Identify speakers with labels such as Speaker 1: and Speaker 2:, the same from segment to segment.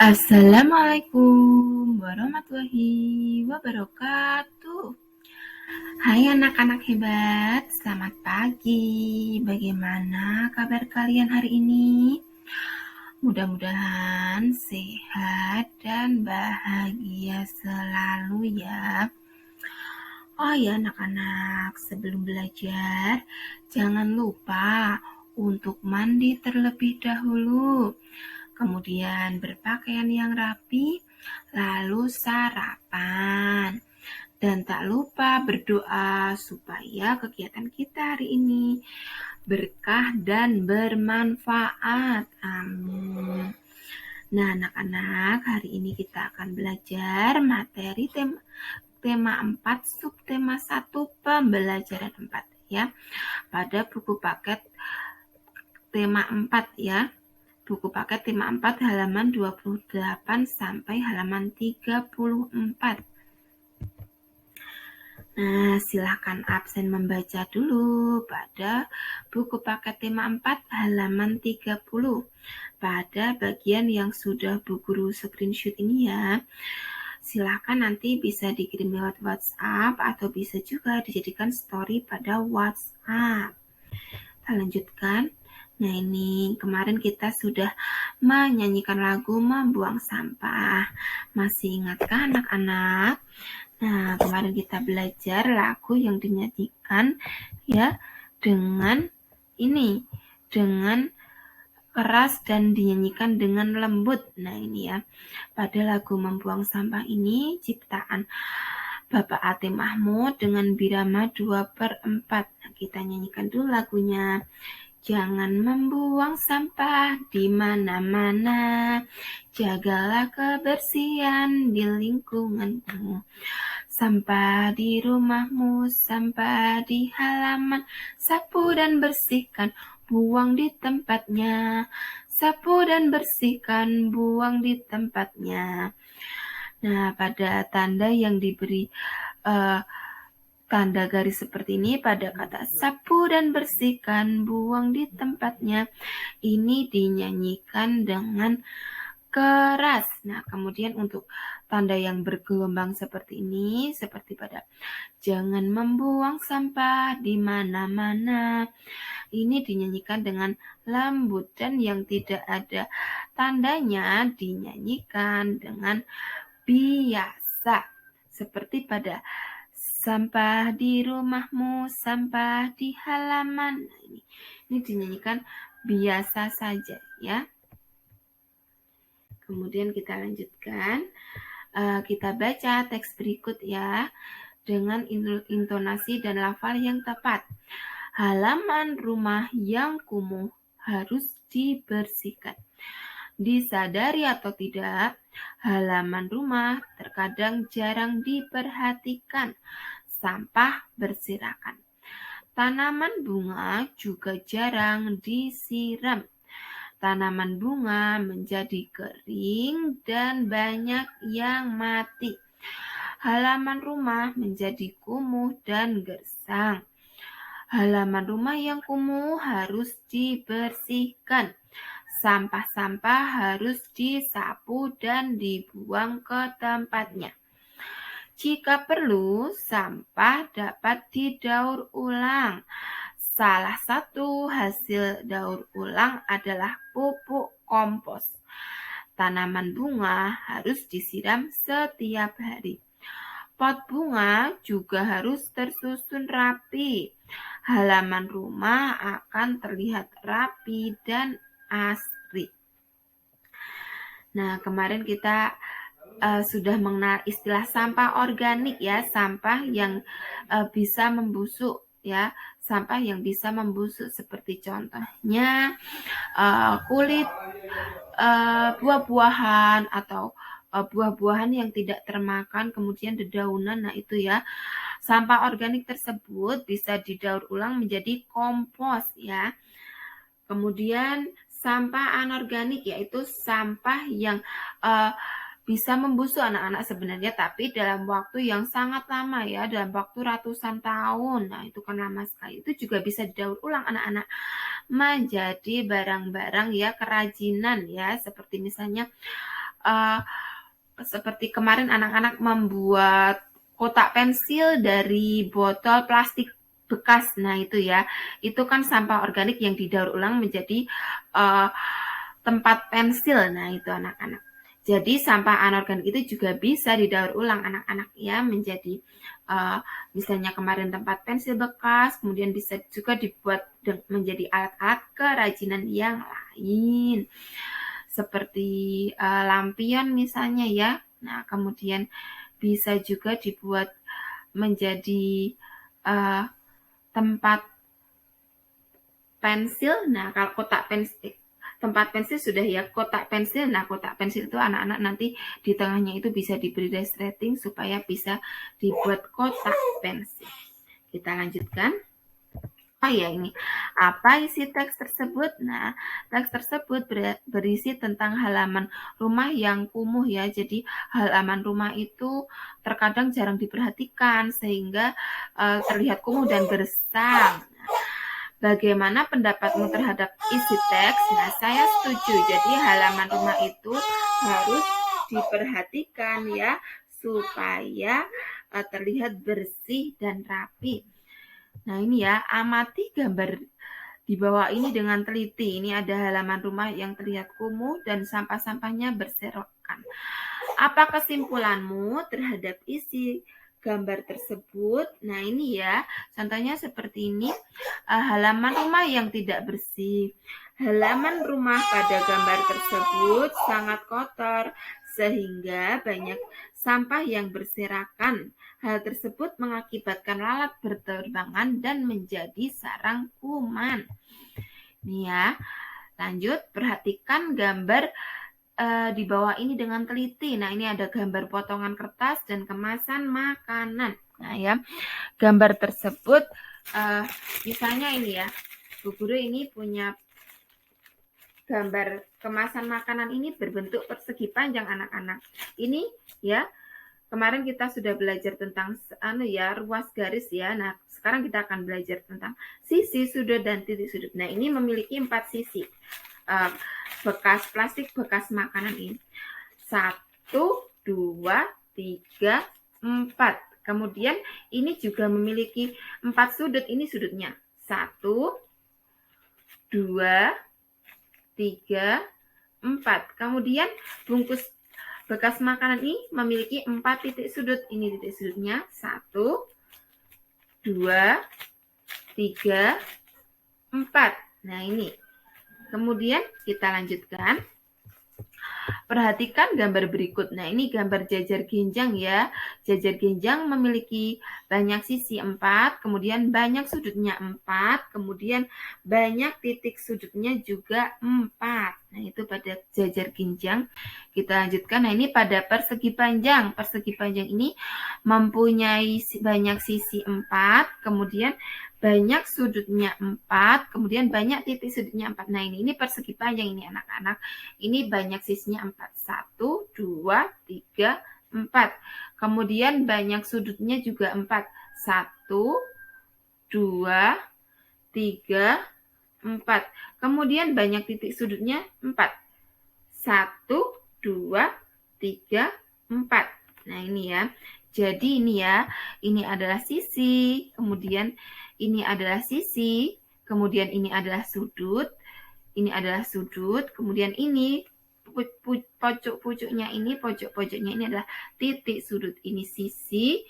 Speaker 1: Assalamualaikum warahmatullahi wabarakatuh. Hai anak-anak hebat, selamat pagi. Bagaimana kabar kalian hari ini? Mudah-mudahan sehat dan bahagia selalu ya. Oh ya anak-anak, sebelum belajar, jangan lupa untuk mandi terlebih dahulu. Kemudian berpakaian yang rapi, lalu sarapan. Dan tak lupa berdoa supaya kegiatan kita hari ini berkah dan bermanfaat. Amin. Nah, anak-anak, hari ini kita akan belajar materi tema 4, subtema 1, pembelajaran 4 ya. Pada buku paket tema 4 ya. Buku paket tema 4 halaman 28 sampai halaman 34. Nah, silakan absen membaca dulu pada buku paket tema 4 halaman 30. Pada bagian yang sudah Bu Guru screenshot ini ya. Silakan nanti bisa dikirim lewat WhatsApp atau bisa juga dijadikan story pada WhatsApp. Kita lanjutkan. Nah, ini kemarin kita sudah menyanyikan lagu Membuang Sampah. Masih ingatkah anak-anak? Nah, kemarin kita belajar lagu yang dinyanyikan ya dengan keras dan dinyanyikan dengan lembut. Nah, ini ya. Pada lagu Membuang Sampah ini ciptaan Bapak Ate Mahmud dengan birama 2/4. Nah, kita nyanyikan dulu lagunya. Jangan membuang sampah di mana-mana. Jagalah kebersihan di lingkunganmu. Sampah di rumahmu, sampah di halaman. Sapu dan bersihkan, buang di tempatnya. Sapu dan bersihkan, buang di tempatnya. Nah, pada tanda yang diberi tanda garis seperti ini pada kata sapu dan bersihkan, buang di tempatnya. Ini dinyanyikan dengan keras. Nah, kemudian untuk tanda yang bergelombang seperti ini, seperti pada jangan membuang sampah di mana-mana. Ini dinyanyikan dengan lembut dan yang tidak ada tandanya dinyanyikan dengan biasa. Seperti pada sampah di rumahmu, sampah di halaman. Nah, ini dinyanyikan biasa saja ya. Kemudian kita lanjutkan. Kita baca teks berikut ya dengan intonasi dan lafal yang tepat. Halaman rumah yang kumuh harus dibersihkan. Disadari atau tidak, halaman rumah terkadang jarang diperhatikan. Sampah berserakan. Tanaman bunga juga jarang disiram. Tanaman bunga menjadi kering dan banyak yang mati. Halaman rumah menjadi kumuh dan gersang. Halaman rumah yang kumuh harus dibersihkan. Sampah-sampah harus disapu dan dibuang ke tempatnya. Jika perlu, sampah dapat didaur ulang. Salah satu hasil daur ulang adalah pupuk kompos. Tanaman bunga harus disiram setiap hari. Pot bunga juga harus tersusun rapi. Halaman rumah akan terlihat rapi dan asri. Nah, kemarin kita sudah mengenal istilah sampah organik ya, sampah yang bisa membusuk ya, sampah yang bisa membusuk seperti contohnya kulit buah-buahan atau buah-buahan yang tidak termakan kemudian dedaunan. Nah, itu ya. Sampah organik tersebut bisa didaur ulang menjadi kompos ya. Kemudian sampah anorganik yaitu sampah yang bisa membusuk anak-anak sebenarnya, tapi dalam waktu yang sangat lama ya, dalam waktu ratusan tahun. Nah, itu kan lama sekali. Itu juga bisa didaur ulang anak-anak menjadi barang-barang ya kerajinan ya, seperti misalnya seperti kemarin anak-anak membuat kotak pensil dari botol plastik bekas. Nah itu ya, itu kan sampah organik yang didaur ulang menjadi tempat pensil. Nah itu anak-anak. Jadi sampah anorganik itu juga bisa didaur ulang anak-anak ya, menjadi misalnya kemarin tempat pensil bekas, kemudian bisa juga dibuat menjadi alat-alat kerajinan yang lain seperti lampion misalnya ya. Nah kemudian bisa juga dibuat menjadi tempat pensil. Nah kalau kotak pensil, tempat pensil sudah ya, kotak pensil. Nah kotak pensil itu anak-anak nanti di tengahnya itu bisa diberi resleting supaya bisa dibuat kotak pensil. Kita lanjutkan. Oh ya ini, apa isi teks tersebut? Nah, teks tersebut berisi tentang halaman rumah yang kumuh ya. Jadi halaman rumah itu terkadang jarang diperhatikan sehingga terlihat kumuh dan gersang. Bagaimana pendapatmu terhadap isi teks? Nah, saya setuju. Jadi halaman rumah itu harus diperhatikan ya, supaya terlihat bersih dan rapi. Nah, ini ya, amati gambar di bawah ini dengan teliti. Ini ada halaman rumah yang terlihat kumuh dan sampah-sampahnya berserakan. Apa kesimpulanmu terhadap isi gambar tersebut? Nah ini ya, contohnya seperti ini, halaman rumah yang tidak bersih. Halaman rumah pada gambar tersebut sangat kotor sehingga banyak sampah yang berserakan. Hal tersebut mengakibatkan lalat berterbangan dan menjadi sarang kuman. Nih ya, lanjut perhatikan gambar di bawah ini dengan teliti. Nah, ini ada gambar potongan kertas dan kemasan makanan. Nah, ya, gambar tersebut misalnya ini ya, Bu Guru ini punya gambar kemasan makanan ini berbentuk persegi panjang anak-anak. Ini ya, kemarin kita sudah belajar tentang ruas garis ya. Nah, sekarang kita akan belajar tentang sisi, sudut, dan titik sudut. Nah, ini memiliki 4 sisi. Bekas plastik, bekas makanan ini 1, 2, 3, 4. Kemudian ini juga memiliki 4 sudut. Ini sudutnya 1, 2, 3, 4. Kemudian bungkus bekas makanan ini memiliki 4 titik sudut. Ini titik sudutnya 1, 2, 3, 4. Nah ini. Kemudian kita lanjutkan. Perhatikan gambar berikut. Nah, ini gambar jajar genjang ya. Jajar genjang memiliki banyak sisi 4, kemudian banyak sudutnya 4, kemudian banyak titik sudutnya juga 4. Nah, itu pada jajar genjang. Kita lanjutkan. Nah, ini pada persegi panjang. Persegi panjang ini mempunyai banyak sisi 4, kemudian banyak sudutnya 4, kemudian banyak titik sudutnya 4. Nah, ini persegi panjang ini anak-anak. Ini banyak sisinya 4. 1, 2, 3, 4. Kemudian banyak sudutnya juga 4. 1, 2, 3, 4. Kemudian banyak titik sudutnya 4. 1, 2, 3, 4. Nah, ini ya. Jadi ini ya, ini adalah sisi, kemudian ini adalah sisi, kemudian ini adalah sudut, ini adalah sudut, kemudian ini pojok-pojoknya ini, pojok-pojoknya ini adalah titik sudut. Ini sisi,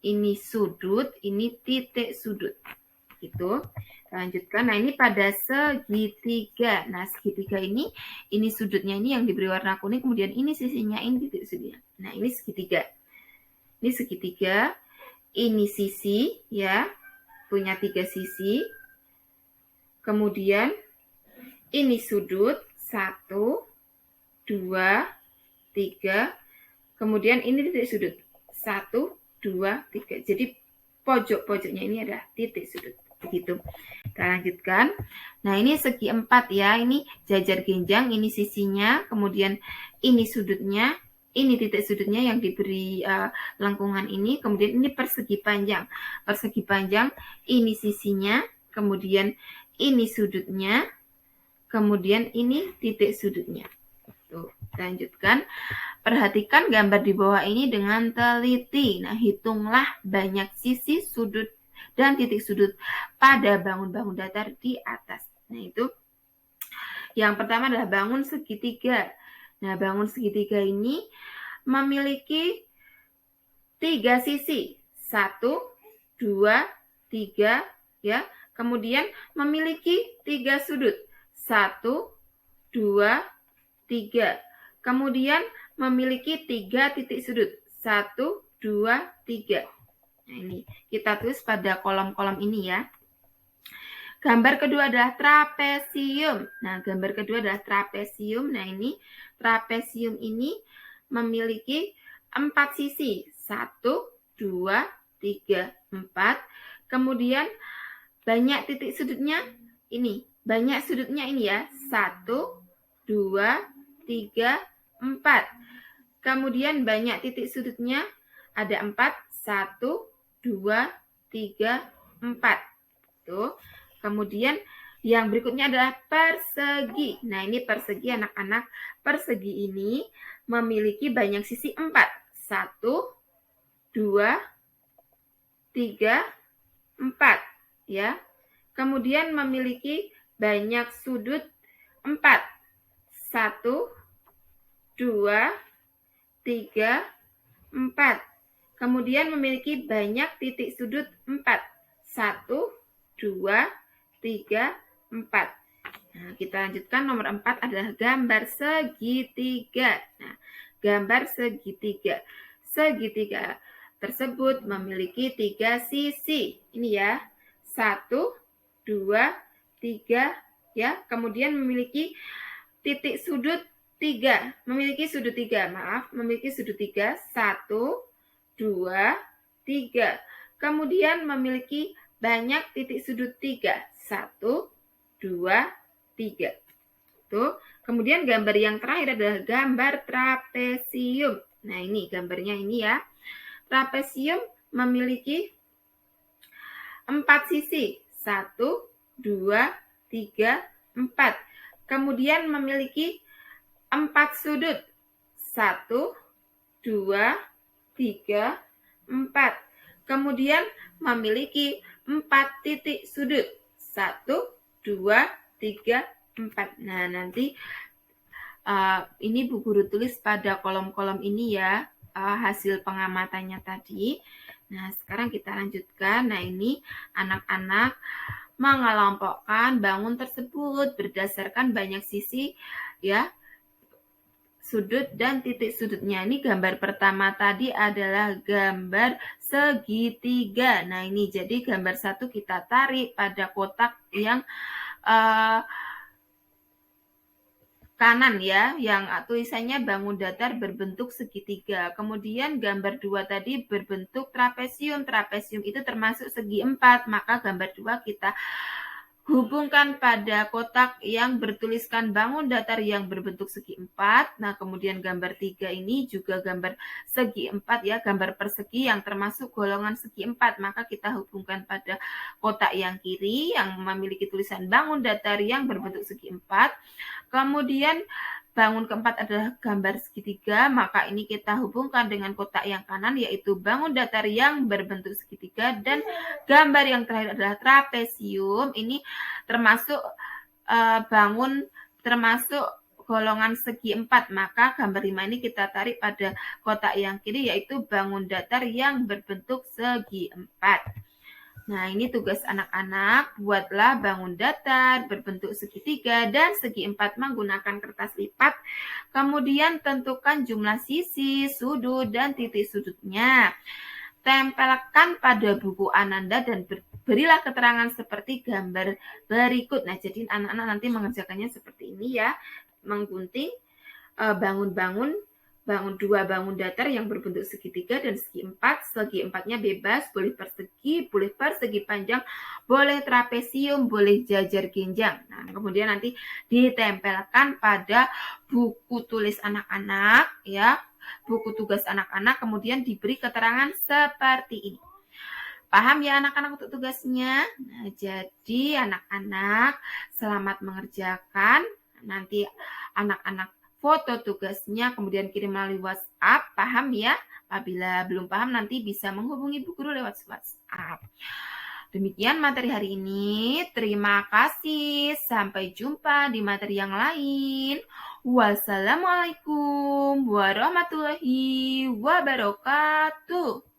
Speaker 1: ini sudut, ini titik sudut. Itu. Lanjutkan. Nah, ini pada segitiga. Nah, segitiga ini sudutnya ini yang diberi warna kuning, kemudian ini sisinya, ini titik sudutnya. Nah, ini segitiga. Ini segitiga, ini sisi ya, punya 3 sisi. Kemudian ini sudut 1, 2, 3. Kemudian ini titik sudut 1, 2, 3. Jadi pojok-pojoknya ini adalah titik sudut. Begitu. Kita lanjutkan. Nah, ini segi 4 ya. Ini jajar genjang, ini sisinya, kemudian ini sudutnya, ini titik sudutnya yang diberi lengkungan ini, kemudian ini persegi panjang. Persegi panjang, ini sisinya, kemudian ini sudutnya, kemudian ini titik sudutnya. Tuh, lanjutkan. Perhatikan gambar di bawah ini dengan teliti. Nah, hitunglah banyak sisi, sudut, dan titik sudut pada bangun-bangun datar di atas. Nah, itu yang pertama adalah bangun segitiga. Nah, bangun segitiga ini memiliki 3 sisi. 1, 2, 3, ya. Kemudian memiliki 3 sudut. 1, 2, 3. Kemudian memiliki 3 titik sudut. 1, 2, 3. Nah, ini kita tulis pada kolom-kolom ini ya. Gambar kedua adalah trapesium. Nah, gambar kedua adalah trapesium. Nah, ini trapesium ini memiliki 4 sisi. 1, 2, 3, 4. Kemudian banyak titik sudutnya ini. Banyak sudutnya ini ya. 1, 2, 3, 4. Kemudian banyak titik sudutnya ada 4. 1, 2, 3, 4. Tuh. Kemudian yang berikutnya adalah persegi. Nah, ini persegi anak-anak. Persegi ini memiliki banyak sisi 4. 1, 2, 3, 4. Ya. Kemudian memiliki banyak sudut 4. 1, 2, 3, 4. Kemudian memiliki banyak titik sudut 4. 1, 2, 3, 4. Nah, kita lanjutkan. Nomor 4 adalah gambar segitiga. Nah, gambar segitiga. Segitiga tersebut memiliki 3 sisi. Ini ya. 1, 2, 3, ya. Kemudian memiliki titik sudut 3. Memiliki sudut 3. Maaf, memiliki sudut 3. 1, 2, 3. Kemudian memiliki banyak titik sudut 3. 1, 2, 3. Tuh. Kemudian gambar yang terakhir adalah gambar trapesium. Nah, ini gambarnya ini ya. Trapesium memiliki 4 sisi. 1, 2, 3, 4. Kemudian memiliki 4 sudut. 1, 2, 3, 4. Kemudian memiliki 4 titik sudut. 1, 2, 3, 4. Nah, nanti ini Bu Guru tulis pada kolom-kolom ini ya, hasil pengamatannya tadi. Nah, sekarang kita lanjutkan. Nah, ini anak-anak mengelompokkan bangun tersebut berdasarkan banyak sisi ya, sudut dan titik sudutnya. Ini gambar pertama tadi adalah gambar segitiga. Nah, ini jadi gambar 1 kita tarik pada kotak yang kanan ya, yang tulisannya bangun datar berbentuk segitiga. Kemudian gambar 2 tadi berbentuk trapesium. Trapesium itu termasuk segi 4, maka gambar 2 kita hubungkan pada kotak yang bertuliskan bangun datar yang berbentuk segi 4. Nah, kemudian gambar 3 ini juga gambar segi 4 ya, gambar persegi yang termasuk golongan segi 4. Maka kita hubungkan pada kotak yang kiri yang memiliki tulisan bangun datar yang berbentuk segi 4. Kemudian bangun keempat adalah gambar segitiga, maka ini kita hubungkan dengan kotak yang kanan yaitu bangun datar yang berbentuk segitiga, dan gambar yang terakhir adalah trapesium. Ini termasuk termasuk golongan segi 4, maka gambar 5 ini kita tarik pada kotak yang kiri yaitu bangun datar yang berbentuk segi 4. Nah, ini tugas anak-anak, buatlah bangun datar berbentuk segitiga dan segi 4 menggunakan kertas lipat. Kemudian tentukan jumlah sisi, sudut, dan titik sudutnya. Tempelkan pada buku Ananda dan berilah keterangan seperti gambar berikut. Nah, jadi anak-anak nanti mengerjakannya seperti ini ya. Menggunting bangun-bangun 2 bangun datar yang berbentuk segitiga dan segi 4. Segi 4-nya bebas, boleh persegi panjang, boleh trapesium, boleh jajar genjang. Nah, kemudian nanti ditempelkan pada buku tulis anak-anak ya, buku tugas anak-anak, kemudian diberi keterangan seperti ini. Paham ya anak-anak untuk tugasnya? Nah, jadi anak-anak selamat mengerjakan. Nanti anak-anak foto tugasnya, kemudian kirim melalui WhatsApp. Paham ya? Apabila belum paham nanti bisa menghubungi Bu Guru lewat WhatsApp. Demikian materi hari ini. Terima kasih. Sampai jumpa di materi yang lain. Wassalamualaikum warahmatullahi wabarakatuh.